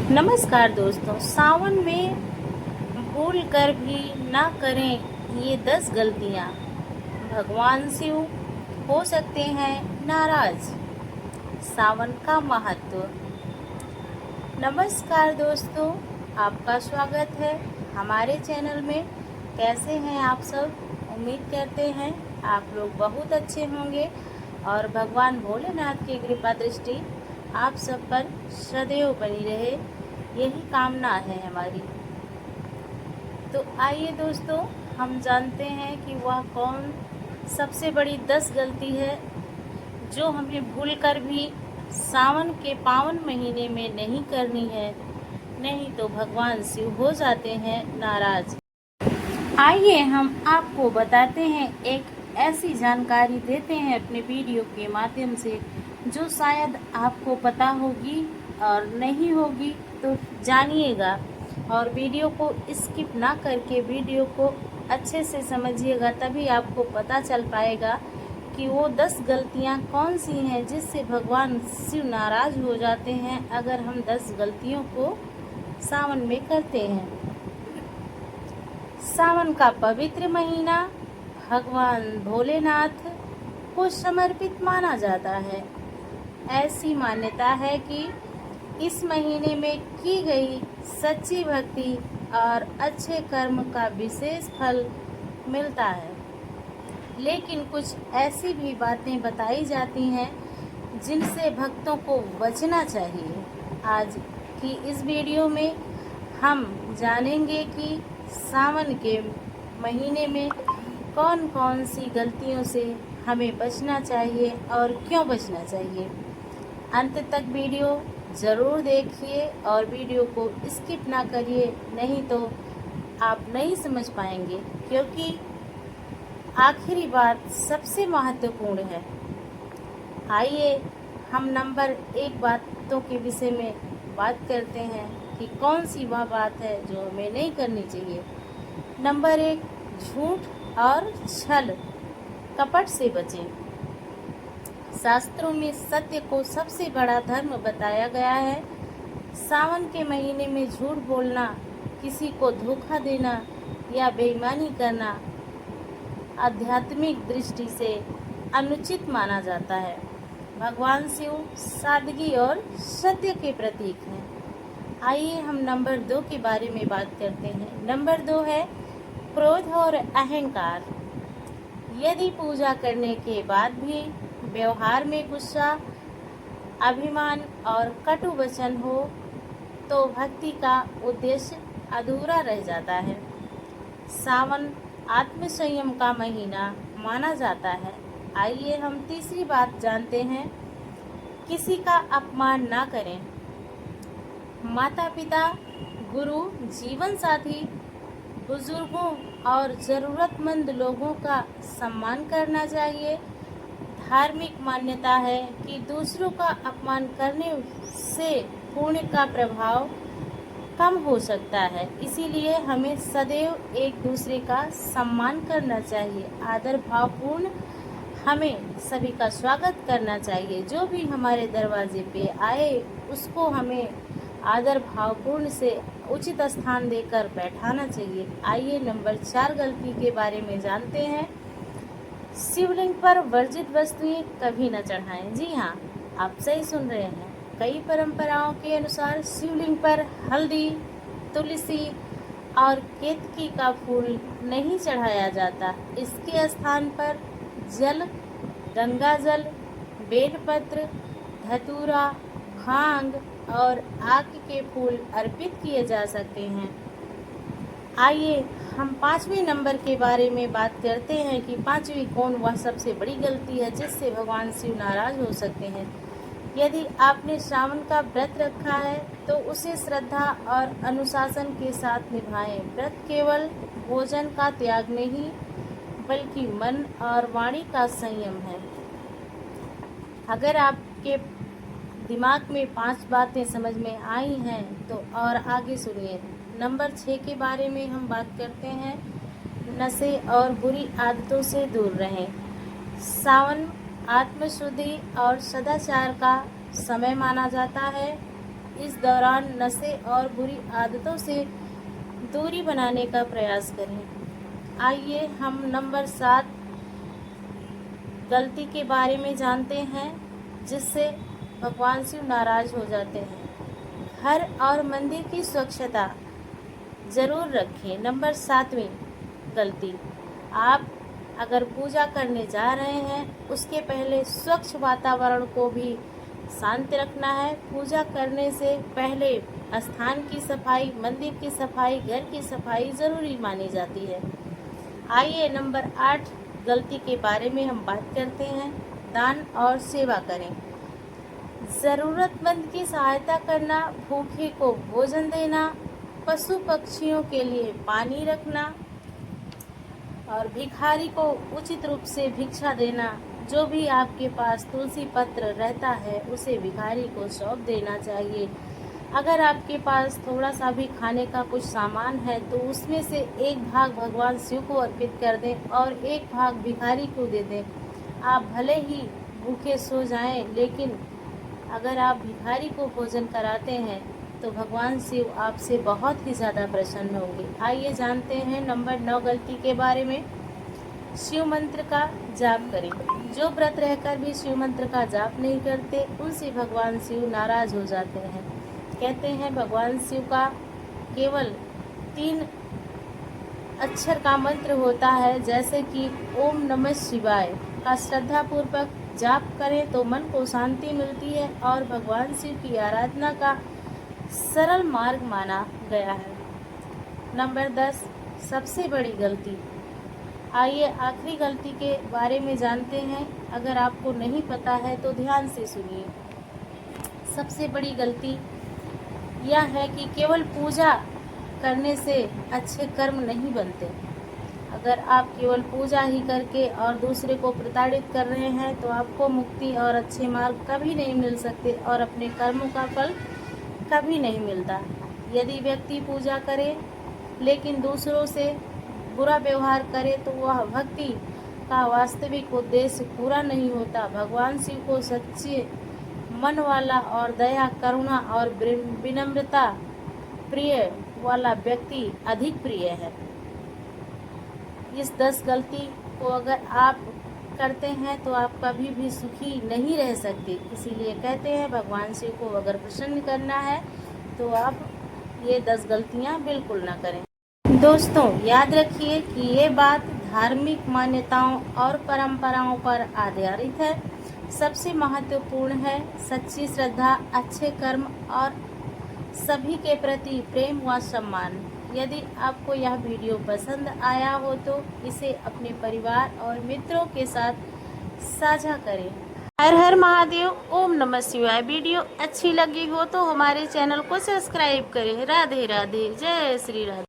नमस्कार दोस्तों, सावन में भूल कर भी ना करें ये 10 गलतियाँ। भगवान शिव हो सकते हैं नाराज। सावन का महत्व। नमस्कार दोस्तों, आपका स्वागत है हमारे चैनल में। कैसे हैं आप सब? उम्मीद करते हैं आप लोग बहुत अच्छे होंगे और भगवान भोलेनाथ की कृपा दृष्टि आप सब पर सदैव बनी रहे, यही कामना है हमारी। तो आइए दोस्तों, हम जानते हैं कि वह कौन सबसे बड़ी 10 गलती है जो हमें भूल कर भी सावन के पावन महीने में नहीं करनी है, नहीं तो भगवान शिव हो जाते हैं नाराज। आइए हम आपको बताते हैं, एक ऐसी जानकारी देते हैं अपने वीडियो के माध्यम से जो शायद आपको पता होगी और नहीं होगी तो जानिएगा, और वीडियो को स्किप ना करके वीडियो को अच्छे से समझिएगा, तभी आपको पता चल पाएगा कि वो 10 गलतियां कौन सी हैं जिससे भगवान शिव नाराज हो जाते हैं अगर हम 10 गलतियों को सावन में करते हैं। सावन का पवित्र महीना भगवान भोलेनाथ को समर्पित माना जाता है। ऐसी मान्यता है कि इस महीने में की गई सच्ची भक्ति और अच्छे कर्म का विशेष फल मिलता है। लेकिन कुछ ऐसी भी बातें बताई जाती हैं जिनसे भक्तों को बचना चाहिए। आज की इस वीडियो में हम जानेंगे कि सावन के महीने में कौन कौन सी गलतियों से हमें बचना चाहिए और क्यों बचना चाहिए। अंत तक वीडियो ज़रूर देखिए और वीडियो को स्किप ना करिए, नहीं तो आप नहीं समझ पाएंगे, क्योंकि आखिरी बात सबसे महत्वपूर्ण है। आइए हम नंबर 1 बातों के विषय में बात करते हैं कि कौन सी वह बात है जो हमें नहीं करनी चाहिए। नंबर 1, झूठ और छल कपट से बचें। शास्त्रों में सत्य को सबसे बड़ा धर्म बताया गया है। सावन के महीने में झूठ बोलना, किसी को धोखा देना या बेईमानी करना आध्यात्मिक दृष्टि से अनुचित माना जाता है। भगवान शिव सादगी और सत्य के प्रतीक हैं। आइए हम नंबर 2 के बारे में बात करते हैं। नंबर 2 है क्रोध और अहंकार। यदि पूजा करने के बाद भी व्यवहार में गुस्सा, अभिमान और कटु वचन हो तो भक्ति का उद्देश्य अधूरा रह जाता है। सावन आत्मसंयम का महीना माना जाता है। आइए हम तीसरी बात जानते हैं, किसी का अपमान ना करें। माता पिता, गुरु, जीवन साथी, बुजुर्गों और ज़रूरतमंद लोगों का सम्मान करना चाहिए। धार्मिक मान्यता है कि दूसरों का अपमान करने से पुण्य का प्रभाव कम हो सकता है, इसीलिए हमें सदैव एक दूसरे का सम्मान करना चाहिए। आदर भावपूर्ण हमें सभी का स्वागत करना चाहिए। जो भी हमारे दरवाजे पे आए उसको हमें आदर भावपूर्ण से उचित स्थान देकर बैठाना चाहिए। आइए नंबर 4 गलती के बारे में जानते हैं। शिवलिंग पर वर्जित वस्तुएं कभी न चढ़ाएं। जी हाँ, आप सही सुन रहे हैं। कई परंपराओं के अनुसार शिवलिंग पर हल्दी, तुलसी और केतकी का फूल नहीं चढ़ाया जाता। इसके स्थान पर जल, गंगा जल, बेलपत्र, धतूरा, भांग और आक के फूल अर्पित किए जा सकते हैं। आइए हम 5वें नंबर के बारे में बात करते हैं कि 5वीं कौन वह सबसे बड़ी गलती है जिससे भगवान शिव नाराज हो सकते हैं। यदि आपने सावन का व्रत रखा है तो उसे श्रद्धा और अनुशासन के साथ निभाएं। व्रत केवल भोजन का त्याग नहीं, बल्कि मन और वाणी का संयम है। अगर आपके दिमाग में 5 बातें समझ में आई हैं तो और आगे सुनिए। नंबर 6 के बारे में हम बात करते हैं, नशे और बुरी आदतों से दूर रहें। सावन आत्मशुद्धि और सदाचार का समय माना जाता है। इस दौरान नशे और बुरी आदतों से दूरी बनाने का प्रयास करें। आइए हम नंबर 7 गलती के बारे में जानते हैं जिससे भगवान शिव नाराज हो जाते हैं। घर और मंदिर की स्वच्छता जरूर रखें। नंबर 7वीं गलती, आप अगर पूजा करने जा रहे हैं उसके पहले स्वच्छ वातावरण को भी शांत रखना है। पूजा करने से पहले स्थान की सफाई, मंदिर की सफाई, घर की सफाई जरूरी मानी जाती है। आइए नंबर 8 गलती के बारे में हम बात करते हैं। दान और सेवा करें। ज़रूरतमंद की सहायता करना, भूखे को भोजन देना, पशु पक्षियों के लिए पानी रखना और भिखारी को उचित रूप से भिक्षा देना। जो भी आपके पास तुलसी पत्र रहता है उसे भिखारी को सौंप देना चाहिए। अगर आपके पास थोड़ा सा भी खाने का कुछ सामान है तो उसमें से एक भाग भगवान शिव को अर्पित कर दें और एक भाग भिखारी को दे दें। आप भले ही भूखे सो जाएं, लेकिन अगर आप भिखारी को भोजन कराते हैं तो भगवान शिव आपसे बहुत ही ज़्यादा प्रसन्न होंगे। आइए जानते हैं नंबर 9 गलती के बारे में। शिव मंत्र का जाप करें। जो व्रत रहकर भी शिव मंत्र का जाप नहीं करते उनसे भगवान शिव नाराज हो जाते हैं। कहते हैं भगवान शिव का केवल 3 अक्षर का मंत्र होता है, जैसे कि ओम नमः शिवाय का श्रद्धापूर्वक जाप करें तो मन को शांति मिलती है और भगवान शिव की आराधना का सरल मार्ग माना गया है। नंबर 10 सबसे बड़ी गलती। आइए आखिरी गलती के बारे में जानते हैं। अगर आपको नहीं पता है तो ध्यान से सुनिए। सबसे बड़ी गलती यह है कि केवल पूजा करने से अच्छे कर्म नहीं बनते। अगर आप केवल पूजा ही करके और दूसरे को प्रताड़ित कर रहे हैं तो आपको मुक्ति और अच्छे मार्ग कभी नहीं मिल सकते और अपने कर्मों का फल कभी नहीं मिलता। यदि व्यक्ति पूजा करे लेकिन दूसरों से बुरा व्यवहार करे तो वह भक्ति का वास्तविक उद्देश्य पूरा नहीं होता। भगवान शिव को सच्चे मन वाला और दया, करुणा और विनम्रता प्रिय वाला व्यक्ति अधिक प्रिय है। इस 10 गलती को अगर आप करते हैं तो आप कभी भी सुखी नहीं रह सकते। इसीलिए कहते हैं भगवान शिव को अगर प्रसन्न करना है तो आप ये 10 गलतियां बिल्कुल ना करें। दोस्तों याद रखिए कि ये बात धार्मिक मान्यताओं और परंपराओं पर आधारित है। सबसे महत्वपूर्ण है सच्ची श्रद्धा, अच्छे कर्म और सभी के प्रति प्रेम व सम्मान। यदि आपको यह वीडियो पसंद आया हो तो इसे अपने परिवार और मित्रों के साथ साझा करें। हर हर महादेव, ओम नमः शिवाय। वीडियो अच्छी लगी हो तो हमारे चैनल को सब्सक्राइब करें। राधे राधे, जय श्री राधे।